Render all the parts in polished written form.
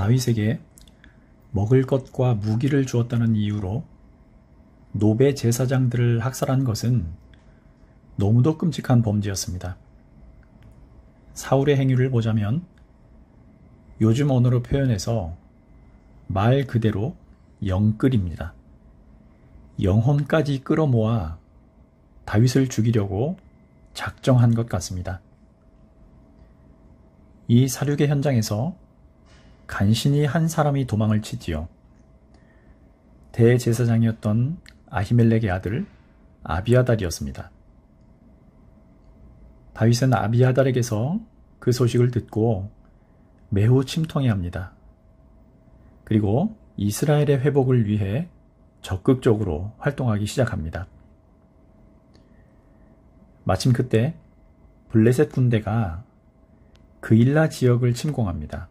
다윗에게 먹을 것과 무기를 주었다는 이유로 노베 제사장들을 학살한 것은 너무도 끔찍한 범죄였습니다. 사울의 행위를 보자면 요즘 언어로 표현해서 말 그대로 영끌입니다. 영혼까지 끌어모아 다윗을 죽이려고 작정한 것 같습니다. 이 사륙의 현장에서 간신히 한 사람이 도망을 치지요. 대제사장이었던 아히멜렉의 아들 아비아달이었습니다. 다윗은 아비아달에게서 그 소식을 듣고 매우 침통해합니다. 그리고 이스라엘의 회복을 위해 적극적으로 활동하기 시작합니다. 마침 그때 블레셋 군대가 그일라 지역을 침공합니다.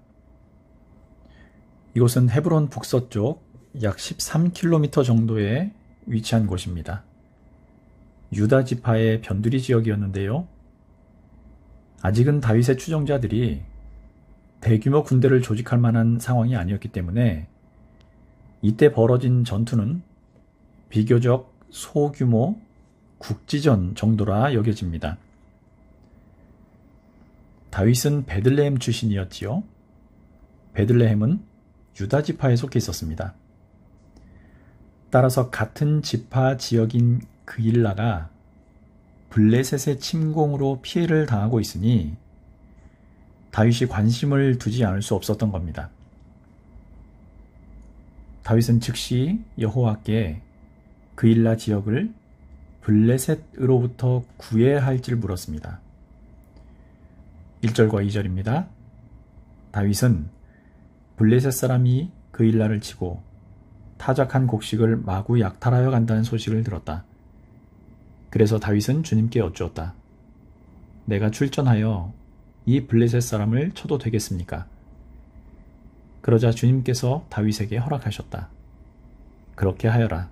이곳은 헤브론 북서쪽 약 13km 정도에 위치한 곳입니다. 유다 지파의 변두리 지역이었는데요. 아직은 다윗의 추종자들이 대규모 군대를 조직할 만한 상황이 아니었기 때문에 이때 벌어진 전투는 비교적 소규모 국지전 정도라 여겨집니다. 다윗은 베들레헴 출신이었지요. 베들레헴은 유다 지파에 속해 있었습니다. 따라서 같은 지파 지역인 그일라가 블레셋의 침공으로 피해를 당하고 있으니 다윗이 관심을 두지 않을 수 없었던 겁니다. 다윗은 즉시 여호와께 그일라 지역을 블레셋으로부터 구해야 할지를 물었습니다. 1절과 2절입니다. 다윗은 블레셋 사람이 그일라를 치고 타작한 곡식을 마구 약탈하여 간다는 소식을 들었다. 그래서 다윗은 주님께 여쭈었다. 내가 출전하여 이 블레셋 사람을 쳐도 되겠습니까? 그러자 주님께서 다윗에게 허락하셨다. 그렇게 하여라.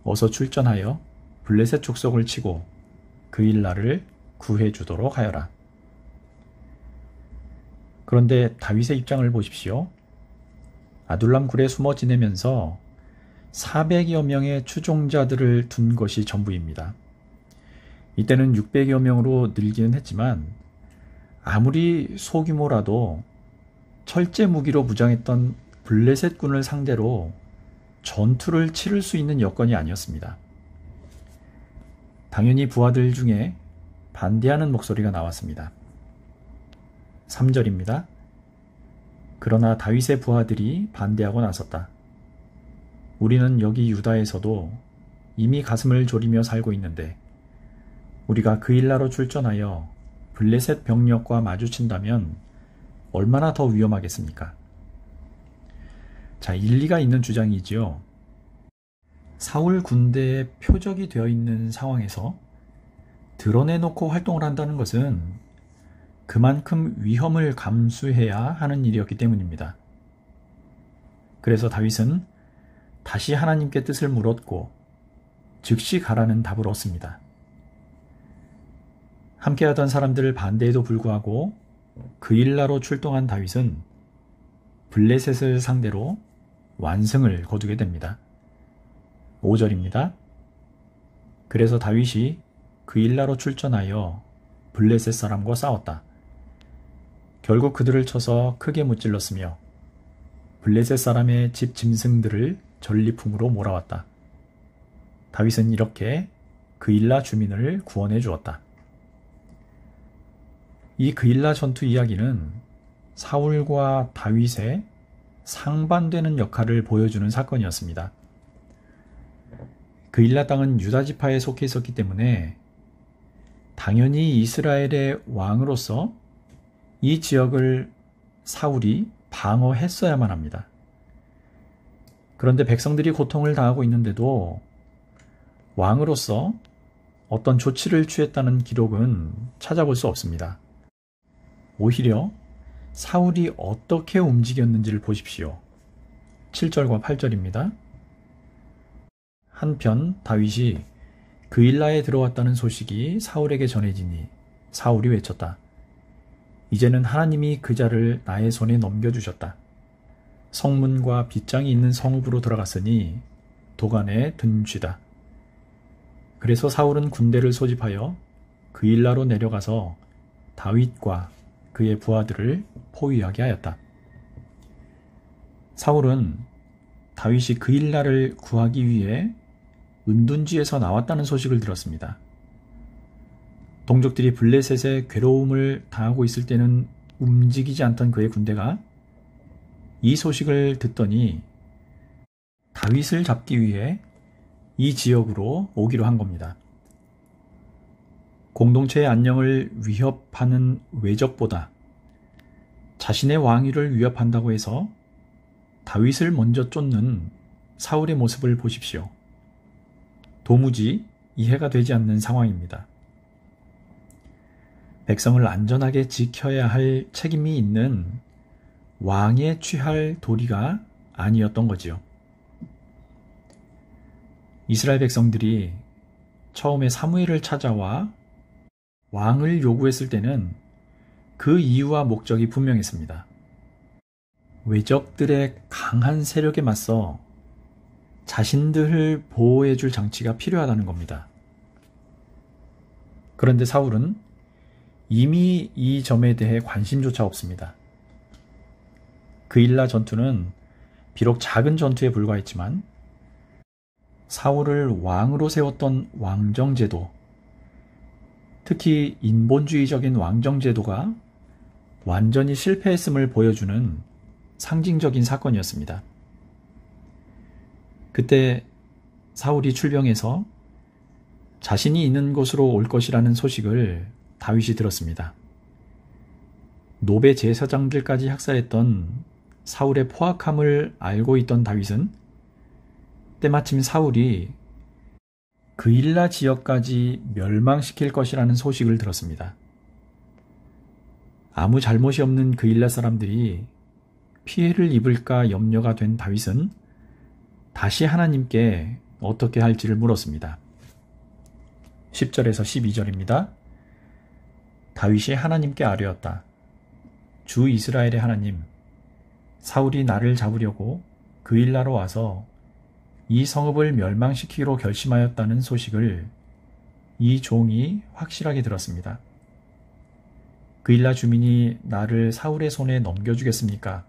어서 출전하여 블레셋 족속을 치고 그일라를 구해주도록 하여라. 그런데 다윗의 입장을 보십시오. 아둘람 굴에 숨어 지내면서 400여 명의 추종자들을 둔 것이 전부입니다. 이때는 600여 명으로 늘기는 했지만 아무리 소규모라도 철제 무기로 무장했던 블레셋 군을 상대로 전투를 치를 수 있는 여건이 아니었습니다. 당연히 부하들 중에 반대하는 목소리가 나왔습니다. 3절입니다. 그러나 다윗의 부하들이 반대하고 나섰다. 우리는 여기 유다에서도 이미 가슴을 졸이며 살고 있는데 우리가 그일라로 출전하여 블레셋 병력과 마주친다면 얼마나 더 위험하겠습니까? 자, 일리가 있는 주장이지요. 사울 군대의 표적이 되어 있는 상황에서 드러내놓고 활동을 한다는 것은 그만큼 위험을 감수해야 하는 일이었기 때문입니다. 그래서 다윗은 다시 하나님께 뜻을 물었고 즉시 가라는 답을 얻습니다. 함께하던 사람들 반대에도 불구하고 그일라로 출동한 다윗은 블레셋을 상대로 완승을 거두게 됩니다. 5절입니다. 그래서 다윗이 그일라로 출전하여 블레셋 사람과 싸웠다. 결국 그들을 쳐서 크게 무찔렀으며 블레셋 사람의 집 짐승들을 전리품으로 몰아왔다. 다윗은 이렇게 그일라 주민을 구원해 주었다. 이 그일라 전투 이야기는 사울과 다윗의 상반되는 역할을 보여주는 사건이었습니다. 그일라 땅은 유다 지파에 속해 있었기 때문에 당연히 이스라엘의 왕으로서 이 지역을 사울이 방어했어야만 합니다. 그런데 백성들이 고통을 당하고 있는데도 왕으로서 어떤 조치를 취했다는 기록은 찾아볼 수 없습니다. 오히려 사울이 어떻게 움직였는지를 보십시오. 7절과 8절입니다. 한편 다윗이 그일라에 들어왔다는 소식이 사울에게 전해지니 사울이 외쳤다. 이제는 하나님이 그 자를 나의 손에 넘겨주셨다. 성문과 빗장이 있는 성읍으로 들어갔으니 도간에 든 쥐다. 그래서 사울은 군대를 소집하여 그일라로 내려가서 다윗과 그의 부하들을 포위하게 하였다. 사울은 다윗이 그일라를 구하기 위해 은둔지에서 나왔다는 소식을 들었습니다. 동족들이 블레셋의 괴로움을 당하고 있을 때는 움직이지 않던 그의 군대가 이 소식을 듣더니 다윗을 잡기 위해 이 지역으로 오기로 한 겁니다. 공동체의 안녕을 위협하는 외적보다 자신의 왕위를 위협한다고 해서 다윗을 먼저 쫓는 사울의 모습을 보십시오. 도무지 이해가 되지 않는 상황입니다. 백성을 안전하게 지켜야 할 책임이 있는 왕에 취할 도리가 아니었던 거지요. 이스라엘 백성들이 처음에 사무엘을 찾아와 왕을 요구했을 때는 그 이유와 목적이 분명했습니다. 외적들의 강한 세력에 맞서 자신들을 보호해줄 장치가 필요하다는 겁니다. 그런데 사울은 이미 이 점에 대해 관심조차 없습니다. 그일라 전투는 비록 작은 전투에 불과했지만 사울을 왕으로 세웠던 왕정제도, 특히 인본주의적인 왕정제도가 완전히 실패했음을 보여주는 상징적인 사건이었습니다. 그때 사울이 출병해서 자신이 있는 곳으로 올 것이라는 소식을 다윗이 들었습니다. 노베 제사장들까지 학살했던 사울의 포악함을 알고 있던 다윗은 때마침 사울이 그일라 지역까지 멸망시킬 것이라는 소식을 들었습니다. 아무 잘못이 없는 그일라 사람들이 피해를 입을까 염려가 된 다윗은 다시 하나님께 어떻게 할지를 물었습니다. 10절에서 12절입니다. 다윗이 하나님께 아뢰었다. 주 이스라엘의 하나님, 사울이 나를 잡으려고 그일라로 와서 이 성읍을 멸망시키기로 결심하였다는 소식을 이 종이 확실하게 들었습니다. 그일라 주민이 나를 사울의 손에 넘겨주겠습니까?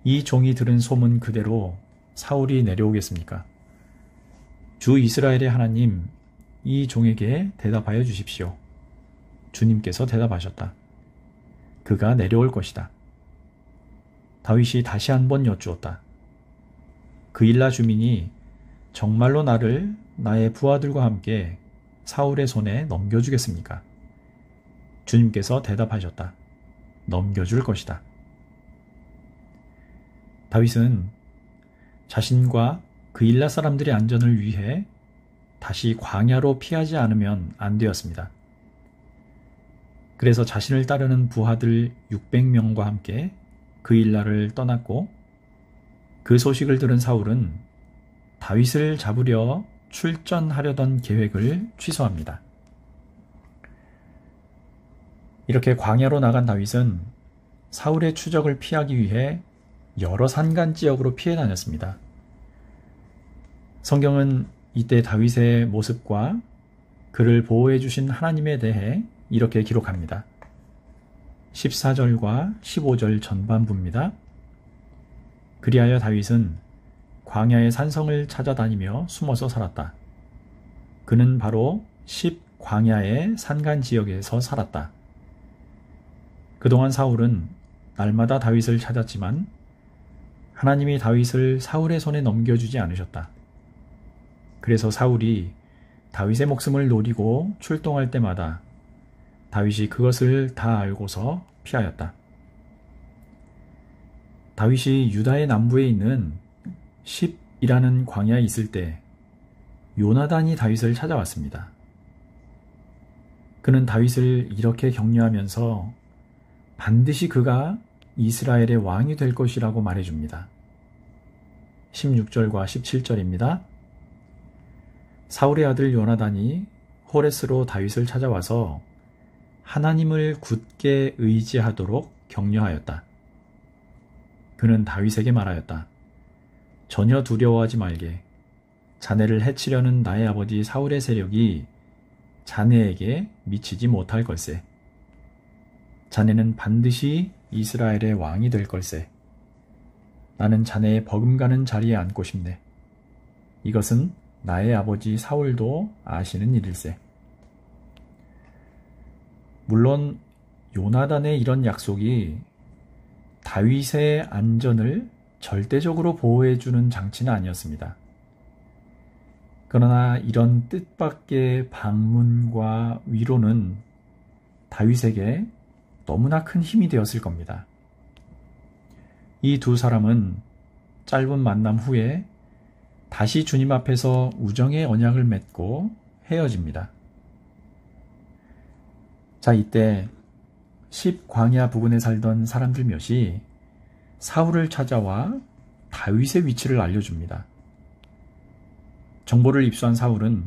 이 종이 들은 소문 그대로 사울이 내려오겠습니까? 주 이스라엘의 하나님, 이 종에게 대답하여 주십시오. 주님께서 대답하셨다. 그가 내려올 것이다. 다윗이 다시 한번 여쭈었다. 그일라 주민이 정말로 나를 나의 부하들과 함께 사울의 손에 넘겨주겠습니까? 주님께서 대답하셨다. 넘겨줄 것이다. 다윗은 자신과 그일라 사람들의 안전을 위해 다시 광야로 피하지 않으면 안 되었습니다. 그래서 자신을 따르는 부하들 600명과 함께 그일라를 떠났고 그 소식을 들은 사울은 다윗을 잡으려 출전하려던 계획을 취소합니다. 이렇게 광야로 나간 다윗은 사울의 추적을 피하기 위해 여러 산간 지역으로 피해 다녔습니다. 성경은 이때 다윗의 모습과 그를 보호해 주신 하나님에 대해 이렇게 기록합니다. 14절과 15절 전반부입니다. 그리하여 다윗은 광야의 산성을 찾아다니며 숨어서 살았다. 그는 바로 광야의 산간 지역에서 살았다. 그동안 사울은 날마다 다윗을 찾았지만 하나님이 다윗을 사울의 손에 넘겨주지 않으셨다. 그래서 사울이 다윗의 목숨을 노리고 출동할 때마다 다윗이 그것을 다 알고서 피하였다. 다윗이 유다의 남부에 있는 십이라는 광야에 있을 때 요나단이 다윗을 찾아왔습니다. 그는 다윗을 이렇게 격려하면서 반드시 그가 이스라엘의 왕이 될 것이라고 말해줍니다. 16절과 17절입니다. 사울의 아들 요나단이 호레스로 다윗을 찾아와서 하나님을 굳게 의지하도록 격려하였다. 그는 다윗에게 말하였다. 전혀 두려워하지 말게. 자네를 해치려는 나의 아버지 사울의 세력이 자네에게 미치지 못할 걸세. 자네는 반드시 이스라엘의 왕이 될 걸세. 나는 자네의 버금가는 자리에 앉고 싶네. 이것은 나의 아버지 사울도 아시는 일일세. 물론 요나단의 이런 약속이 다윗의 안전을 절대적으로 보호해주는 장치는 아니었습니다. 그러나 이런 뜻밖의 방문과 위로는 다윗에게 너무나 큰 힘이 되었을 겁니다. 이 두 사람은 짧은 만남 후에 다시 주님 앞에서 우정의 언약을 맺고 헤어집니다. 자, 이때 10광야 부근에 살던 사람들 몇이 사울을 찾아와 다윗의 위치를 알려줍니다. 정보를 입수한 사울은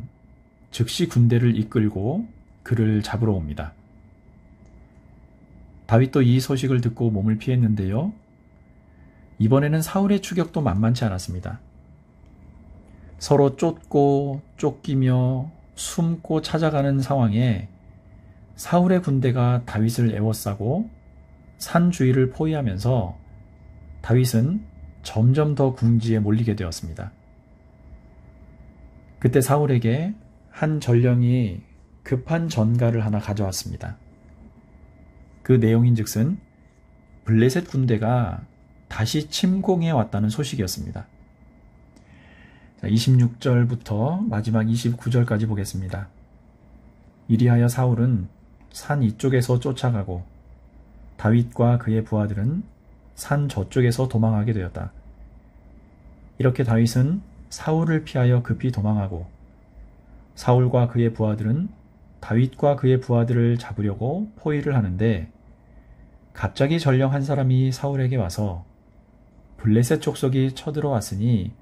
즉시 군대를 이끌고 그를 잡으러 옵니다. 다윗도 이 소식을 듣고 몸을 피했는데요. 이번에는 사울의 추격도 만만치 않았습니다. 서로 쫓고 쫓기며 숨고 찾아가는 상황에 사울의 군대가 다윗을 에워싸고 산 주위를 포위하면서 다윗은 점점 더 궁지에 몰리게 되었습니다. 그때 사울에게 한 전령이 급한 전가를 하나 가져왔습니다. 그 내용인즉슨 블레셋 군대가 다시 침공해 왔다는 소식이었습니다. 26절부터 마지막 29절까지 보겠습니다. 이리하여 사울은 산 이쪽에서 쫓아가고 다윗과 그의 부하들은 산 저쪽에서 도망하게 되었다. 이렇게 다윗은 사울을 피하여 급히 도망하고 사울과 그의 부하들은 다윗과 그의 부하들을 잡으려고 포위를 하는데 갑자기 전령 한 사람이 사울에게 와서 블레셋 족속이 쳐들어왔으니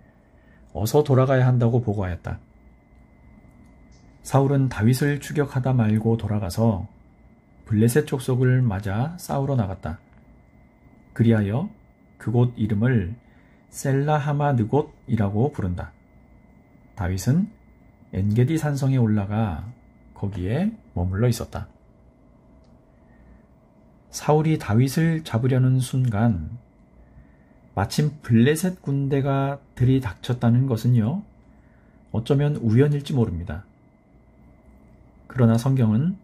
어서 돌아가야 한다고 보고하였다. 사울은 다윗을 추격하다 말고 돌아가서 블레셋 족속을 맞아 싸우러 나갔다. 그리하여 그곳 이름을 셀라하마느곳이라고 부른다. 다윗은 엔게디 산성에 올라가 거기에 머물러 있었다. 사울이 다윗을 잡으려는 순간 마침 블레셋 군대가 들이닥쳤다는 것은요, 어쩌면 우연일지 모릅니다. 그러나 성경은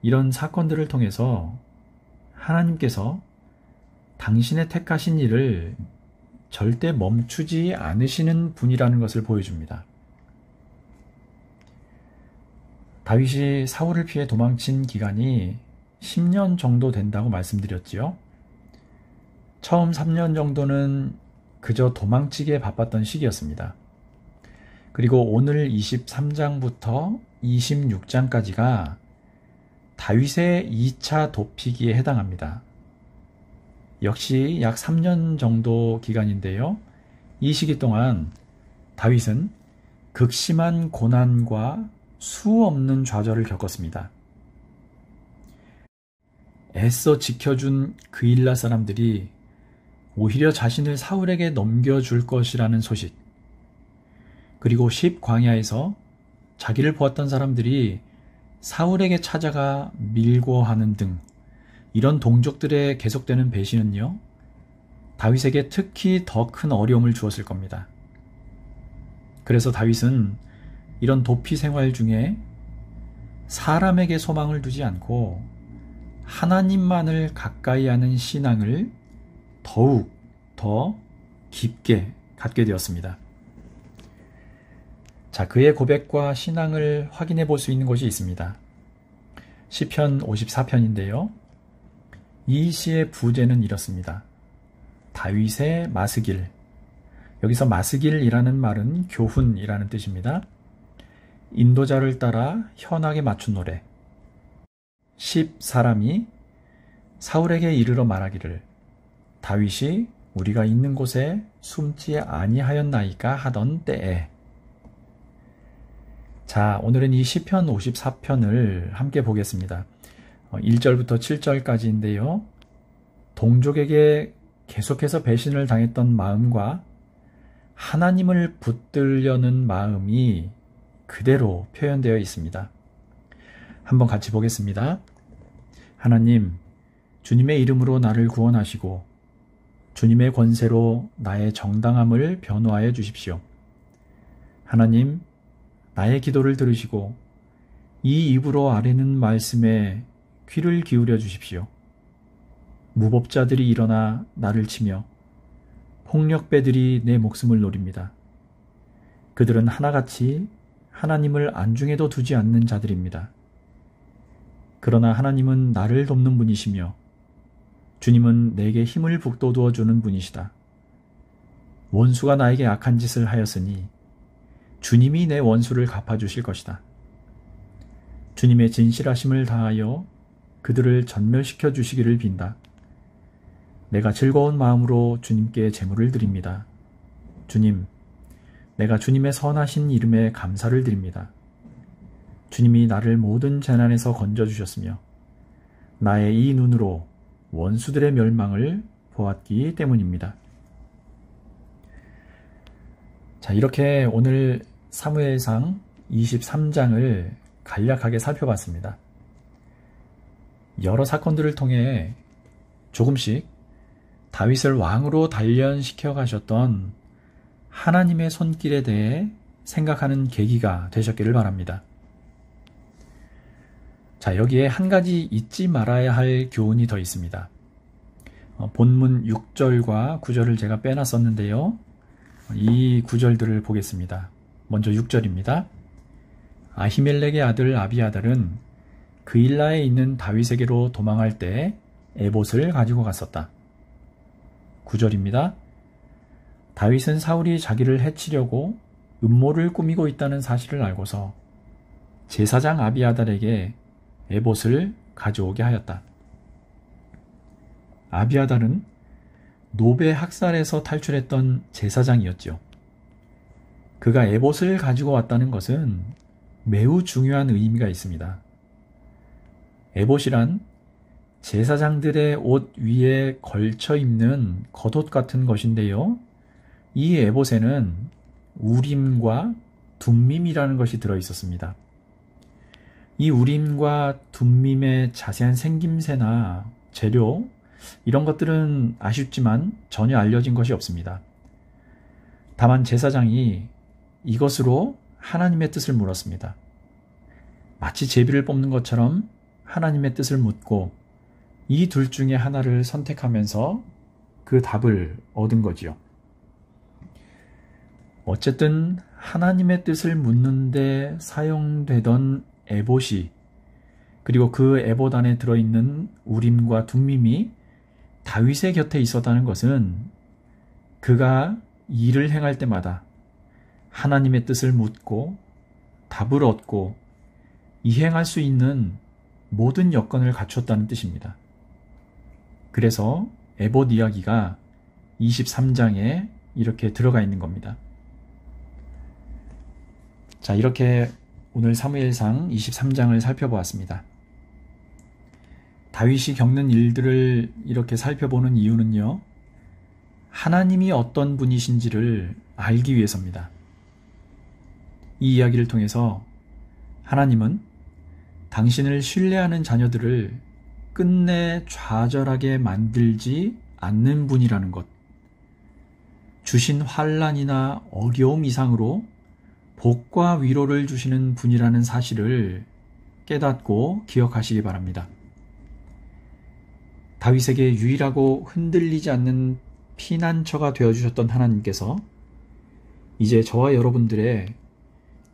이런 사건들을 통해서 하나님께서 당신의 택하신 일을 절대 멈추지 않으시는 분이라는 것을 보여줍니다. 다윗이 사울을 피해 도망친 기간이 10년 정도 된다고 말씀드렸지요. 처음 3년 정도는 그저 도망치기에 바빴던 시기였습니다. 그리고 오늘 23장부터 26장까지가 다윗의 2차 도피기에 해당합니다. 역시 약 3년 정도 기간인데요. 이 시기 동안 다윗은 극심한 고난과 수없는 좌절을 겪었습니다. 애써 지켜준 그일라 사람들이 오히려 자신을 사울에게 넘겨줄 것이라는 소식, 그리고 10광야에서 자기를 보았던 사람들이 사울에게 찾아가 밀고 하는 등 이런 동족들의 계속되는 배신은요, 다윗에게 특히 더 큰 어려움을 주었을 겁니다. 그래서 다윗은 이런 도피 생활 중에 사람에게 소망을 두지 않고 하나님만을 가까이 하는 신앙을 더욱 더 깊게 갖게 되었습니다. 자, 그의 고백과 신앙을 확인해 볼 수 있는 곳이 있습니다. 시편 54편인데요. 이 시의 부제는 이렇습니다. 다윗의 마스길. 여기서 마스길이라는 말은 교훈이라는 뜻입니다. 인도자를 따라 현악에 맞춘 노래. 10사람이 사울에게 이르러 말하기를 다윗이 우리가 있는 곳에 숨지 아니하였나이까 하던 때에. 자, 오늘은 이 시편 54편을 함께 보겠습니다. 1절부터 7절까지인데요. 동족에게 계속해서 배신을 당했던 마음과 하나님을 붙들려는 마음이 그대로 표현되어 있습니다. 한번 같이 보겠습니다. 하나님, 주님의 이름으로 나를 구원하시고 주님의 권세로 나의 정당함을 변호하여 주십시오. 하나님, 나의 기도를 들으시고 이 입으로 아뢰는 말씀에 귀를 기울여 주십시오. 무법자들이 일어나 나를 치며 폭력배들이 내 목숨을 노립니다. 그들은 하나같이 하나님을 안중에도 두지 않는 자들입니다. 그러나 하나님은 나를 돕는 분이시며 주님은 내게 힘을 북돋워 주는 분이시다. 원수가 나에게 악한 짓을 하였으니 주님이 내 원수를 갚아주실 것이다. 주님의 진실하심을 다하여 그들을 전멸시켜 주시기를 빈다. 내가 즐거운 마음으로 주님께 제물을 드립니다. 주님, 내가 주님의 선하신 이름에 감사를 드립니다. 주님이 나를 모든 재난에서 건져주셨으며 나의 이 눈으로 원수들의 멸망을 보았기 때문입니다. 자, 이렇게 오늘 사무엘상 23장을 간략하게 살펴봤습니다. 여러 사건들을 통해 조금씩 다윗을 왕으로 단련시켜 가셨던 하나님의 손길에 대해 생각하는 계기가 되셨기를 바랍니다. 자, 여기에 한 가지 잊지 말아야 할 교훈이 더 있습니다. 본문 6절과 9절을 제가 빼놨었는데요. 이 구절들을 보겠습니다. 먼저 6절입니다. 아히멜렉의 아들 아비아달은 그일라에 있는 다윗에게로 도망할 때 에봇을 가지고 갔었다. 9절입니다. 다윗은 사울이 자기를 해치려고 음모를 꾸미고 있다는 사실을 알고서 제사장 아비아달에게 에봇을 가져오게 하였다. 아비아달은 노베 학살에서 탈출했던 제사장이었죠. 그가 에봇을 가지고 왔다는 것은 매우 중요한 의미가 있습니다. 에봇이란 제사장들의 옷 위에 걸쳐 입는 겉옷 같은 것인데요. 이 에봇에는 우림과 둠밈이라는 것이 들어 있었습니다. 이 우림과 둠밈의 자세한 생김새나 재료, 이런 것들은 아쉽지만 전혀 알려진 것이 없습니다. 다만 제사장이 이것으로 하나님의 뜻을 물었습니다. 마치 제비를 뽑는 것처럼 하나님의 뜻을 묻고 이 둘 중에 하나를 선택하면서 그 답을 얻은 거지요. 어쨌든 하나님의 뜻을 묻는데 사용되던 에봇이, 그리고 그 에봇 안에 들어있는 우림과 둠밈이 다윗의 곁에 있었다는 것은 그가 일을 행할 때마다 하나님의 뜻을 묻고 답을 얻고 이행할 수 있는 모든 여건을 갖췄다는 뜻입니다. 그래서 에봇 이야기가 23장에 이렇게 들어가 있는 겁니다. 자, 이렇게 오늘 사무엘상 23장을 살펴보았습니다. 다윗이 겪는 일들을 이렇게 살펴보는 이유는요, 하나님이 어떤 분이신지를 알기 위해서입니다. 이 이야기를 통해서 하나님은 당신을 신뢰하는 자녀들을 끝내 좌절하게 만들지 않는 분이라는 것, 주신 환난이나 어려움 이상으로 복과 위로를 주시는 분이라는 사실을 깨닫고 기억하시기 바랍니다. 다윗에게 유일하고 흔들리지 않는 피난처가 되어주셨던 하나님께서 이제 저와 여러분들의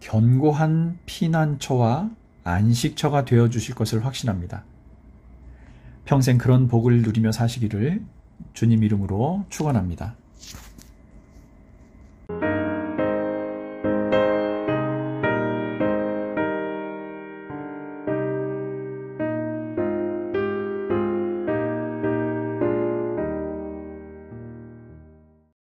견고한 피난처와 안식처가 되어주실 것을 확신합니다. 평생 그런 복을 누리며 사시기를 주님 이름으로 축원합니다.